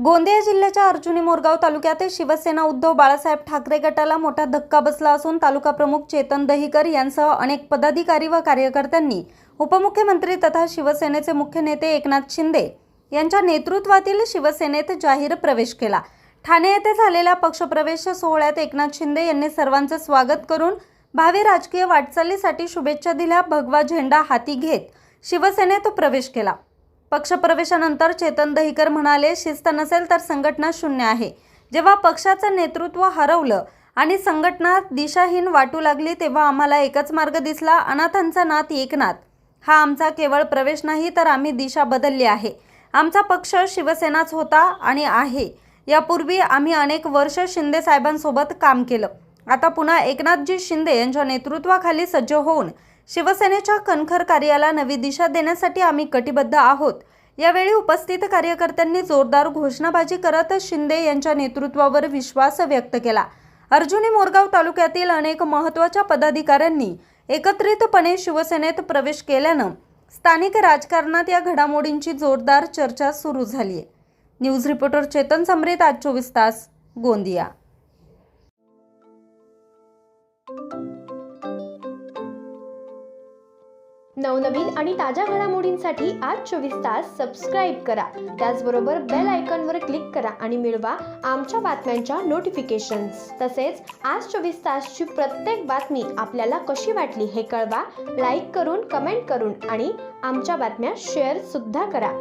गोंदिया जिल्ह्याच्या अर्जुनी मोरगाव तालुक्यात शिवसेना उद्धव बाळासाहेब ठाकरे गटाला मोठा धक्का बसला असून तालुका प्रमुख चेतन दहिकर यांसह अनेक पदाधिकारी व कार्यकर्त्यांनी उपमुख्यमंत्री तथा शिवसेनेचे मुख्य नेते एकनाथ शिंदे यांच्या नेतृत्वातील शिवसेनेत जाहीर प्रवेश केला। ठाणे येथे झालेल्या पक्षप्रवेश सोहळ्यात एकनाथ शिंदे यांनी सर्वांचे स्वागत करून भावी राजकीय वाटचालीसाठी शुभेच्छा दिल्या। भगवा झेंडा हाती घेत शिवसेनेत प्रवेश केला। पक्षप्रवेशानंतर चेतन दहिकर म्हणाले, शिस्त नसेल तर संघटना शून्य आहे। जेव्हा पक्षाचं नेतृत्व हरवलं आणि संघटना दिशाहीन वाटू लागली तेव्हा आम्हाला एकच मार्ग दिसला, अनाथांचा नाथ एकनाथ। हा आमचा केवळ प्रवेश नाही तर आम्ही दिशा बदलली आहे। आमचा पक्ष शिवसेनाच होता आणि आहे। यापूर्वी आम्ही अनेक वर्ष शिंदे साहेबांसोबत काम केलं। आता पुन्हा एकनाथजी शिंदे यांच्या नेतृत्वाखाली सज्ज होऊन शिवसेनेच्या कणखर कार्याला नवी दिशा देण्यासाठी आम्ही कटिबद्ध आहोत। यावेळी उपस्थित कार्यकर्त्यांनी जोरदार घोषणाबाजी करत शिंदे यांच्या नेतृत्वावर विश्वास व्यक्त केला। अर्जुनी मोरगाव तालुक्यातील अनेक महत्त्वाच्या पदाधिकाऱ्यांनी एकत्रितपणे शिवसेनेत प्रवेश केल्यानं स्थानिक राजकारणात या घडामोडींची जोरदार चर्चा सुरू झाली आहे। न्यूज रिपोर्टर चेतन समृत, आज 24 तास, गोंदिया। नवनवीन आणि ताज्या घडामोडींसाठी आज 24 तास सबस्क्राईब करा। त्याचबरोबर बेल आयकॉनवर क्लिक करा आणि मिळवा आमच्या बातम्यांच्या नोटिफिकेशन्स। तसेच आज 24 तासची प्रत्येक बातमी आपल्याला कशी वाटली हे कळवा। लाईक करून, कमेंट करून आणि आमच्या बातम्या शेअर सुद्धा करा।